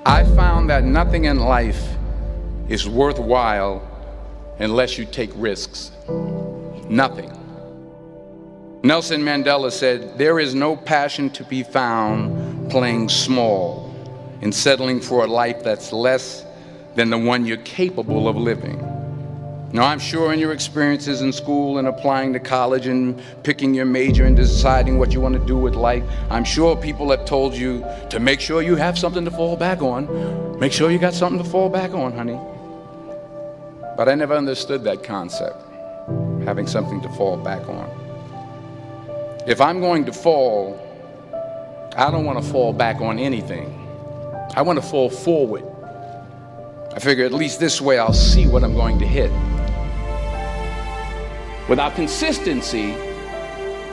I found that nothing in life is worthwhile unless you take risks. Nothing. Nelson Mandela said, "There is no passion to be found playing small and settling for a life that's less than the one you're capable of living." Now, I'm sure in your experiences in school and applying to college and picking your major and deciding what you want to do with life, I'm sure people have told you to make sure you have something to fall back on. Make sure you got something to fall back on, honey. But I never understood that concept, having something to fall back on. If I'm going to fall, I don't want to fall back on anything. I want to fall forward. I figure at least this way I'll see what I'm going to hit. Without consistency,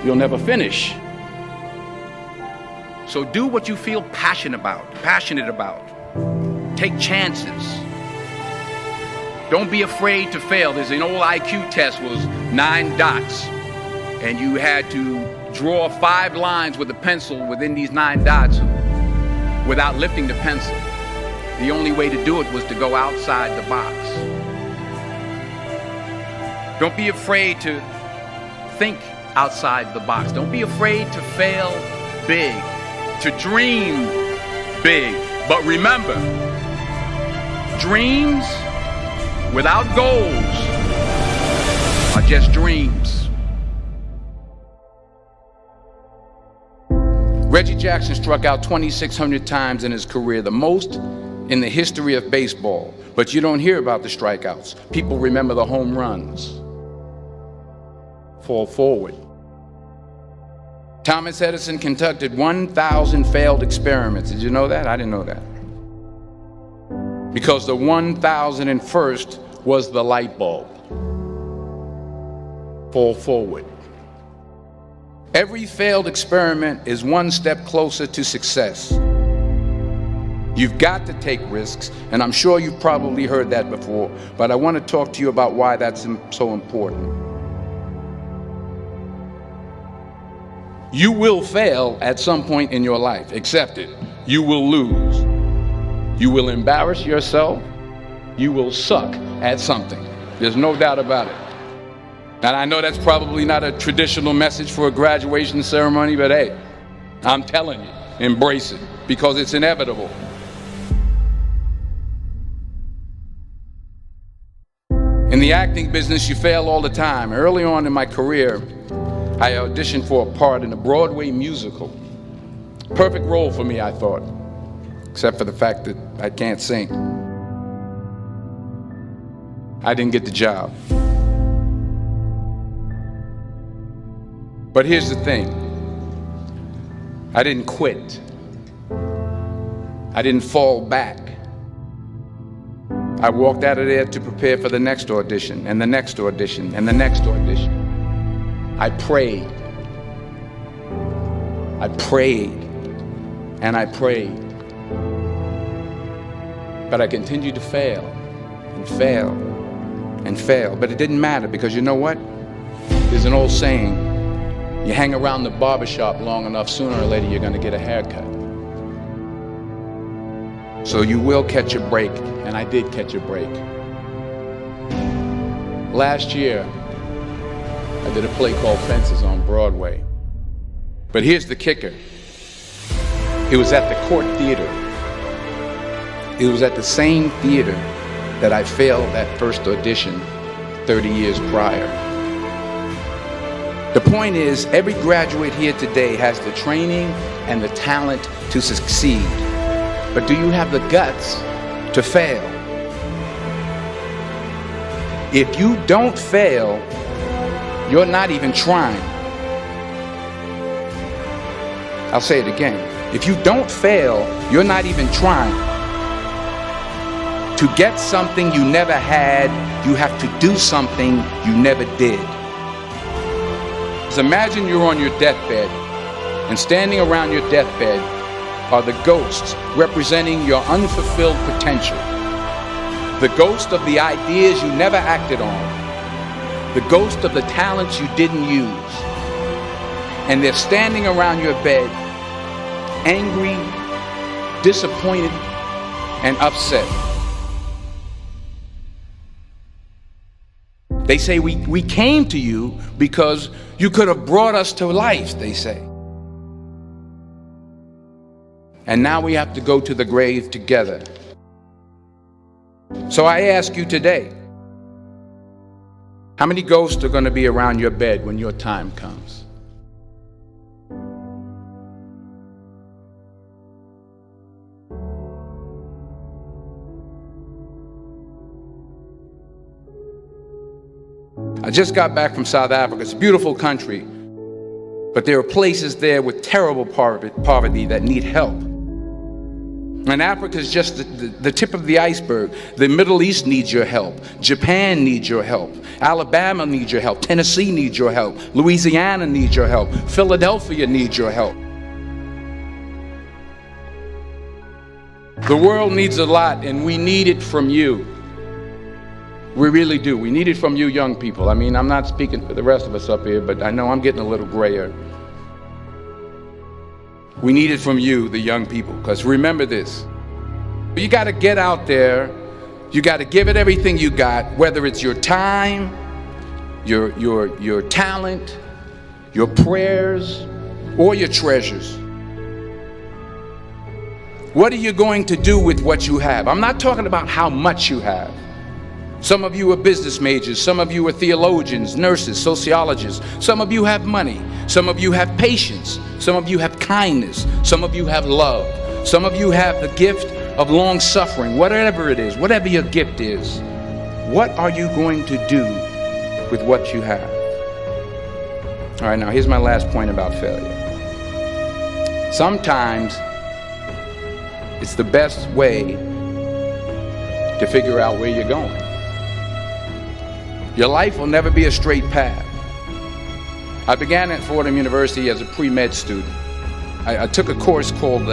you'll never finish. So do what you feel passionate about. Take chances. Don't be afraid to fail. There's an old IQ test, was 9 dots, and you had to draw 5 lines with a pencil within these 9 dots without lifting the pencil. The only way to do it was to go outside the box. Don't be afraid to think outside the box. Don't be afraid to fail big, to dream big. But remember, dreams without goals are just dreams. Reggie Jackson struck out 2,600 times in his career, the most in the history of baseball. But you don't hear about the strikeouts. People remember the home runs. Fall forward. Thomas Edison conducted 1,000 failed experiments. Did you know that? I didn't know that. Because the 1,001st was the light bulb. Fall forward. Every failed experiment is one step closer to success. You've got to take risks, and I'm sure you've probably heard that before, but I want to talk to you about why that's so important. You will fail at some point in your life. Accept it. You will lose. You will embarrass yourself. You will suck at something. There's no doubt about it. And I know that's probably not a traditional message for a graduation ceremony, but hey, I'm telling you, embrace it, because it's inevitable. In the acting business, you fail all the time. Early on in my career, I auditioned for a part in a Broadway musical. Perfect role for me, I thought, except for the fact that I can't sing. I didn't get the job. But here's the thing. I didn't quit. I didn't fall back. I walked out of there to prepare for the next audition, and the next audition, and the next audition. I prayed. I prayed. And I prayed. But I continued to fail, and fail, and fail. But it didn't matter, because you know what? There's an old saying, you hang around the barbershop long enough, sooner or later you're going to get a haircut. So you will catch a break, and I did catch a break. Last year, I did a play called Fences on Broadway. But here's the kicker. It was at the Court Theater. It was at the same theater that I failed that first audition 30 years prior. The point is, every graduate here today has the training and the talent to succeed. But do you have the guts to fail? If you don't fail, you're not even trying. I'll say it again. If you don't fail, you're not even trying. To get something you never had, you have to do something you never did. So imagine you're on your deathbed, and standing around your deathbed are the ghosts representing your unfulfilled potential. The ghost of the ideas you never acted on. The ghost of the talents you didn't use. And they're standing around your bed, angry, disappointed, and upset. They say we came to you because you could have brought us to life, they say. And now we have to go to the grave together. So I ask you today, how many ghosts are going to be around your bed when your time comes? I just got back from South Africa. It's a beautiful country, but there are places there with terrible poverty that need help. And Africa is just the tip of the iceberg. The Middle East needs your help. Japan needs your help. Alabama needs your help. Tennessee needs your help. Louisiana needs your help. Philadelphia needs your help. The world needs a lot, and we need it from you. We really do. We need it from you young people. I mean, I'm not speaking for the rest of us up here, but I know I'm getting a little grayer. We need it from you, the young people, because remember this. You got to get out there. You got to give it everything you got, whether it's your time, your talent, your prayers, or your treasures. What are you going to do with what you have? I'm not talking about how much you have. Some of you are business majors, some of you are theologians, nurses, sociologists. Some of you have money, some of you have patience, some of you have kindness, some of you have love, some of you have the gift of long suffering. Whatever it is, whatever your gift is, what are you going to do with what you have? All right, now here's my last point about failure. Sometimes it's the best way to figure out where you're going. Your life will never be a straight path. I began at Fordham University as a pre-med student. I took a course called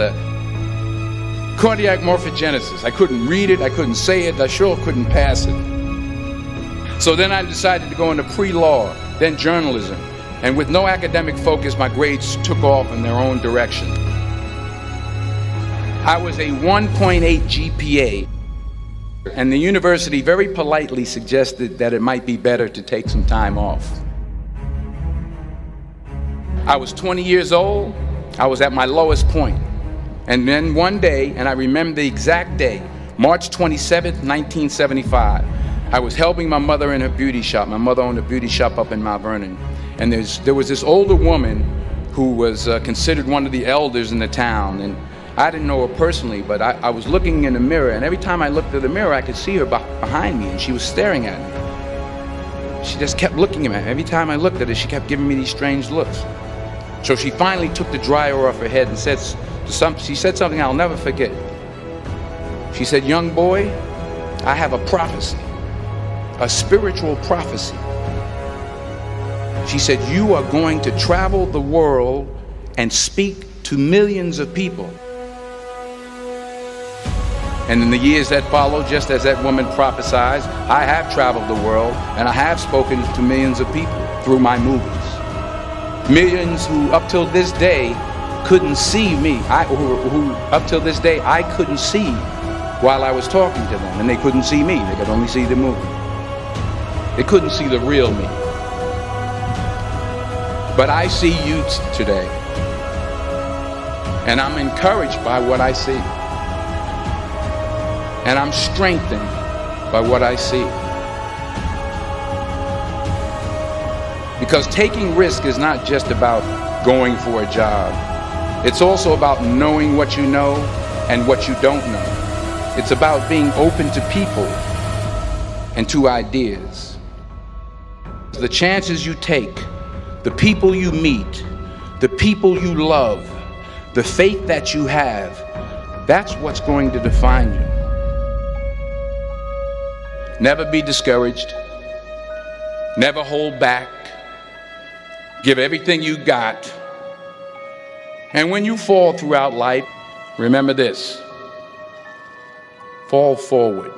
cardiac morphogenesis. I couldn't read it, I couldn't say it, I sure couldn't pass it. So then I decided to go into pre-law, then journalism. And with no academic focus, my grades took off in their own direction. I was a 1.8 GPA. And the university very politely suggested that it might be better to take some time off. I was 20 years old. I was at my lowest point. And then one day, and I remember the exact day, March 27th, 1975, I was helping my mother in her beauty shop. My mother owned a beauty shop up in Mount Vernon. And there was this older woman who was considered one of the elders in the town. And I didn't know her personally, but I was looking in the mirror, and every time I looked at the mirror, I could see her behind me, and she was staring at me. She just kept looking at me. Every time I looked at her, she kept giving me these strange looks. So she finally took the dryer off her head and she said something I'll never forget. She said, "Young boy, I have a prophecy, a spiritual prophecy." She said, "You are going to travel the world and speak to millions of people." And in the years that followed, just as that woman prophesied, I have traveled the world and I have spoken to millions of people through my movies. Millions who up till this day couldn't see me, who up till this day I couldn't see while I was talking to them, and they couldn't see me, they could only see the movie. They couldn't see the real me. But I see you today, and I'm encouraged by what I see. And I'm strengthened by what I see. Because taking risk is not just about going for a job. It's also about knowing what you know and what you don't know. It's about being open to people and to ideas. The chances you take, the people you meet, the people you love, the faith that you have, that's what's going to define you. Never be discouraged. Never hold back. Give everything you got. And when you fall throughout life, remember this: fall forward.